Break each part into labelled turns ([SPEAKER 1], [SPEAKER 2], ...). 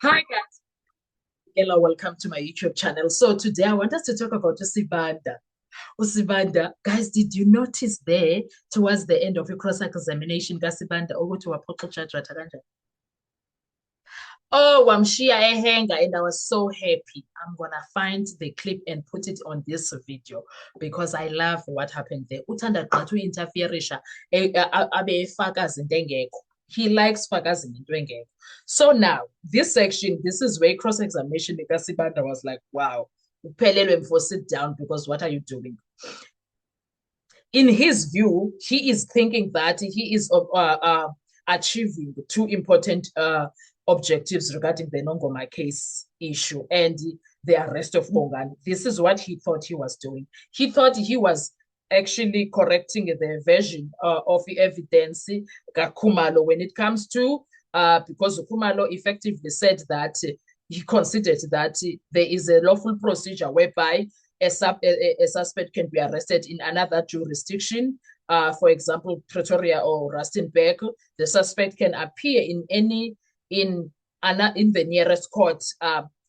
[SPEAKER 1] Hi guys, hello, welcome to my YouTube channel. So today I want us to talk about Usibanda. Usibanda, guys, did you notice there towards the end of your cross-examination, Gasibanda, ukuthi waphoxa kanjani? Oh, wamshiya ehenga, and I was so happy. I'm gonna find the clip and put it on this video because I love what happened there. Uthanda gqitha uinterferisha abe efaka izinto engekho. He likes faka izinto engekho. So now, this section, this is where cross-examination Sibanda was like, wow, uphelelwe mfo, sit down because what are you doing? In his view, he is thinking that he is achieving two important objectives regarding the Nongoma case issue and the arrest of Bongani. This is what he thought he was doing. He thought he was actually correcting the version of the evidence Khumalo when it comes to, because Khumalo effectively said that he considered that there is a lawful procedure whereby a suspect can be arrested in another jurisdiction. For example, Pretoria or Rustenburg, the suspect can appear in the nearest court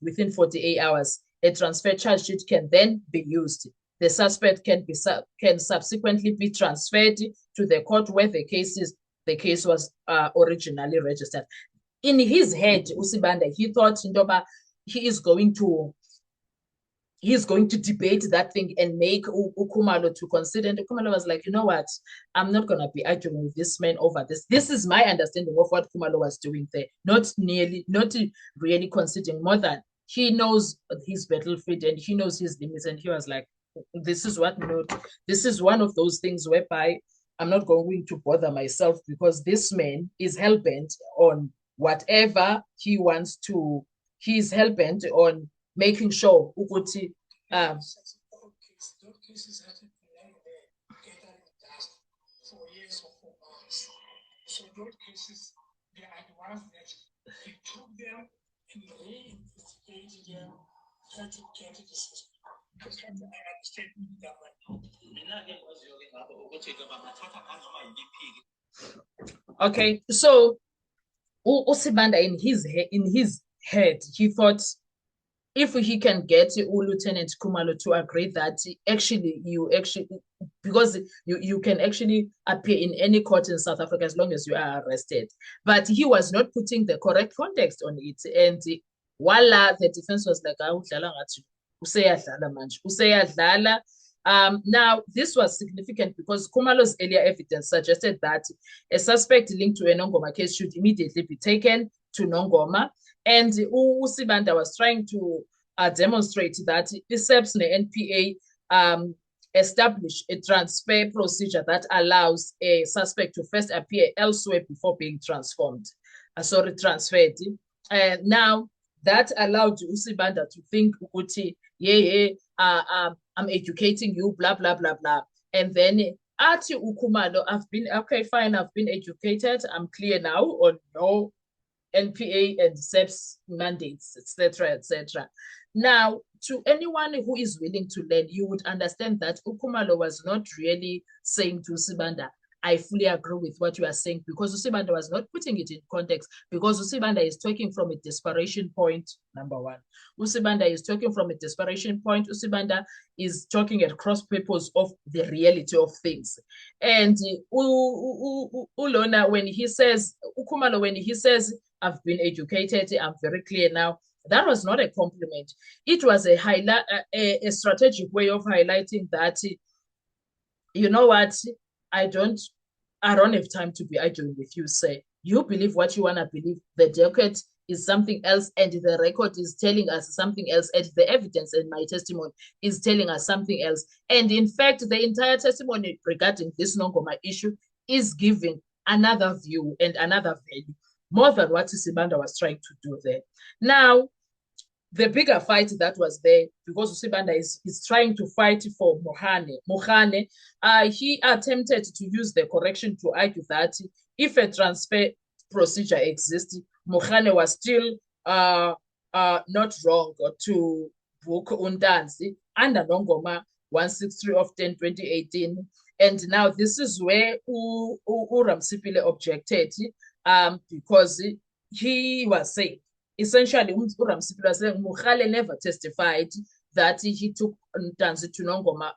[SPEAKER 1] within 48 hours. A transfer charge sheet can then be used. The suspect can subsequently be transferred to the court where the case was originally registered. In his head, Usibanda, he thought Ndoba, he is going to debate that thing and make Khumalo to consider. And Khumalo was like, you know what? I'm not going to be arguing with this man over this. This is my understanding of what Khumalo was doing there. Not really considering more than he knows his battlefield and he knows his limits. And he was like, this is one of those things whereby I'm not going to bother myself because this man is hell-bent on whatever he wants to. He's hell-bent on making sure ukuthi for years or for months. So those cases, they are the ones that he took them and reinvestigated them, try to get the system. I understand that one. Okay, so Usibanda in his head, he thought if he can get Lieutenant Khumalo to agree that because you can actually appear in any court in South Africa as long as you are arrested. But he was not putting the correct context on it. And voila, the defense was like, now, this was significant because Khumalo's earlier evidence suggested that a suspect linked to a Nongoma case should immediately be taken to Nongoma. And Usibanda was trying to demonstrate that ISEPS and NPA establish a transfer procedure that allows a suspect to first appear elsewhere before being transferred. Now, that allowed Usibanda to think, I'm educating you, blah, blah, blah, blah. And then Ati Ukumalo, I've been educated, I'm clear now on no NPA and SEPS mandates, etc., etc. Now, to anyone who is willing to learn, you would understand that Khumalo was not really saying to Usibanda, I fully agree with what you are saying, because Usibanda was not putting it in context, because Usibanda is talking from a desperation point, number one. Usibanda is talking from a desperation point. Usibanda is talking at cross purpose of the reality of things. And Ulona, when he says, Khumalo, when he says, I've been educated, I'm very clear now, that was not a compliment. It was a strategic way of highlighting that, you know what, I don't have time to be arguing with you, say. You believe what you want to believe. The docket is something else, and the record is telling us something else, and the evidence in my testimony is telling us something else. And in fact, the entire testimony regarding this Nongoma issue is giving another view and another value, more than what Usibanda was trying to do there. Now, the bigger fight that was there, because Usibanda is trying to fight for Mohane, he attempted to use the correction to argue that if a transfer procedure exists, Mohane was still not wrong to book Undanzi under Nongoma 163 of 10, 2018. And now this is where Ramsipile objected, because he was saying, essentially, uRamsipilo was saying Mogale never testified that he took Ntanzi to Nongoma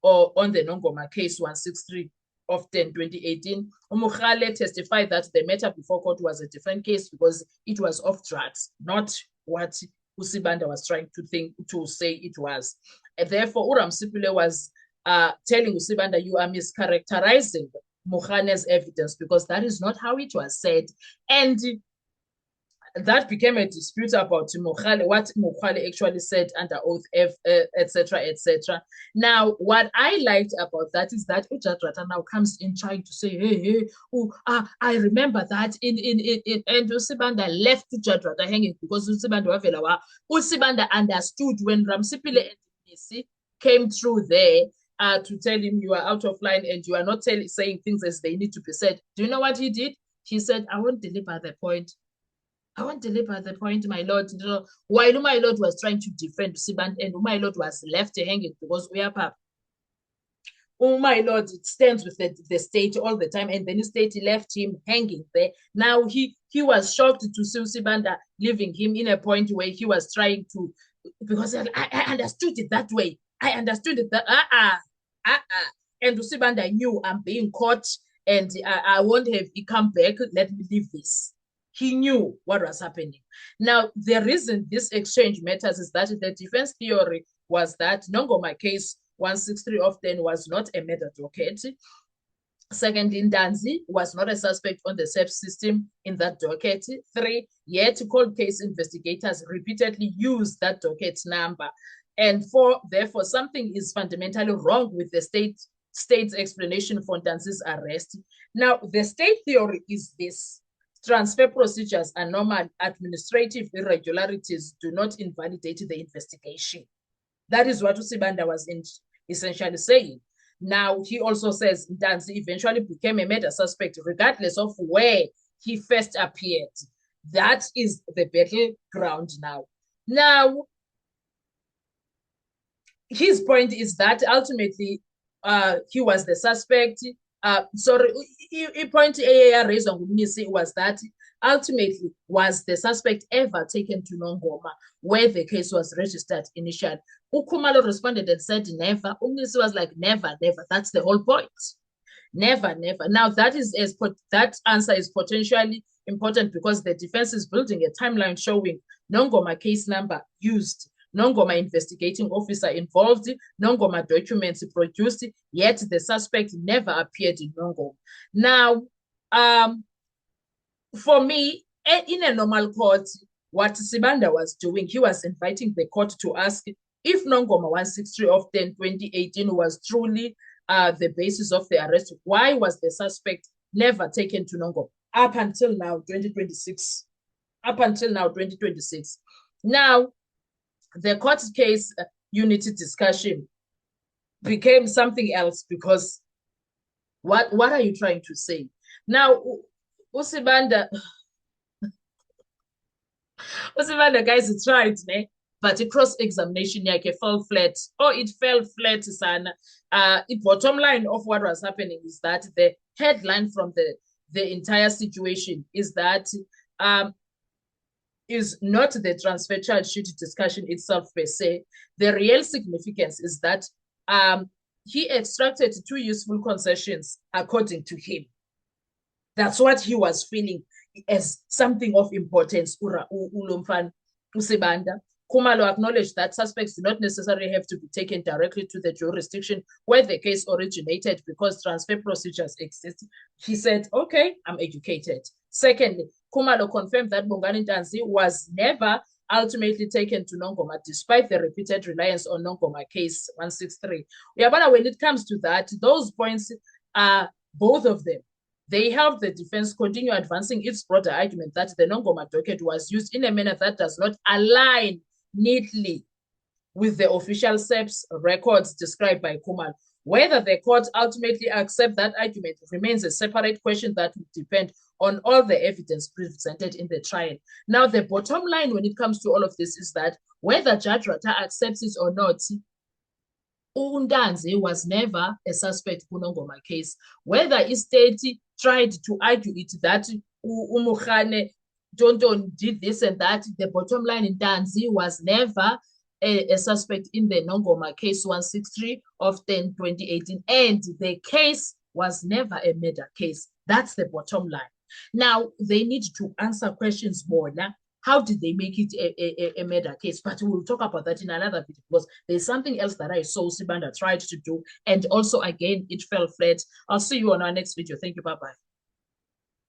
[SPEAKER 1] or on the Nongoma case 163 of 2018. Mogale testified that the matter before court was a different case because it was of drugs, not what Usibanda was trying to say it was. And therefore, uRamsipilo was telling Usibanda, you are mischaracterizing Mogane's evidence because that is not how it was said. And that became a dispute about Mogale, what Mogale actually said under oath, etc., etc. Now, what I liked about that is that Ujat Rata now comes in trying to say, hey, I remember that and Usibanda left Ujat Rata hanging because Usibanda understood when Ramsipile and Nisi came through there to tell him you are out of line and you are not saying things as they need to be said. Do you know what he did? He said, I won't deliver the point. I won't deliver the point, my lord. While my lord was trying to defend Siband and my lord was left hanging because we are pap. My lord stands with the state all the time, and then the state left him hanging there. Now he was shocked to see Sibanda leaving him in a point where he was trying to, because I understood it that way. I understood it that and Sibanda knew I'm being caught and I won't have he come back. Let me leave this. He knew what was happening. Now, the reason this exchange matters is that the defense theory was that Nongoma case 163 of 10 was not a murder docket. Secondly, Ntanzi was not a suspect on the SEP system in that docket. 3, yet cold case investigators repeatedly used that docket number. And 4, therefore, something is fundamentally wrong with the state's explanation for Ntanzi's arrest. Now, the state theory is this. Transfer procedures are normal. Administrative irregularities do not invalidate the investigation. That is what Usibanda was essentially saying. Now, he also says Ntanzi eventually became a murder suspect regardless of where he first appeared. That is the battleground now. Now, his point is that ultimately he was the suspect. The point AAR raised on Gumnisi was that ultimately was the suspect ever taken to Nongoma where the case was registered initially. Ukhumalo responded and said never. Gumnisi was like never. That's the whole point. Never. Now that answer is potentially important because the defense is building a timeline showing Nongoma case number used, Nongoma investigating officer involved, Nongoma documents produced, yet the suspect never appeared in Nongoma. Now, for me, in a normal court, what Sibanda was doing, he was inviting the court to ask if Nongoma 163 of 2018 was truly the basis of the arrest. Why was the suspect never taken to Nongoma up until now, 2026? Now, the court case unity discussion became something else because what are you trying to say? Now, Usibanda, guys, tried, but the cross-examination fell flat. It fell flat, sana. The bottom line of what was happening is that the headline from the entire situation is that is not the transfer charge sheet discussion itself per se. The real significance is that he extracted 2 useful concessions according to him. That's what he was feeling as something of importance. Ulumfan Usibanda. Khumalo acknowledged that suspects do not necessarily have to be taken directly to the jurisdiction where the case originated because transfer procedures exist. He said, okay, I'm educated. Secondly, Khumalo confirmed that Bongani Ntanzi was never ultimately taken to Nongoma despite the repeated reliance on Nongoma case 163. When it comes to that, those points are both of them. They help the defense continue advancing its broader argument that the Nongoma docket was used in a manner that does not align neatly with the official SEPS records described by Khumalo. Whether the court ultimately accepts that argument remains a separate question that will depend on all the evidence presented in the trial. Now, the bottom line when it comes to all of this is that whether Judge Rata accepts it or not, Ntanzi was never a suspect in the Nongoma case. Whether his state tried to argue it that Umukhane Tonton did this and that. The bottom line in Tanzi was never a suspect in the Nongoma case 163 of 10/2018, and the case was never a murder case. That's the bottom line. Now they need to answer questions more. Now, how did they make it a murder case? But we'll talk about that in another video because there's something else that I saw Sibanda tried to do, and also again it fell flat. I'll see you on our next video. Thank you. Bye bye.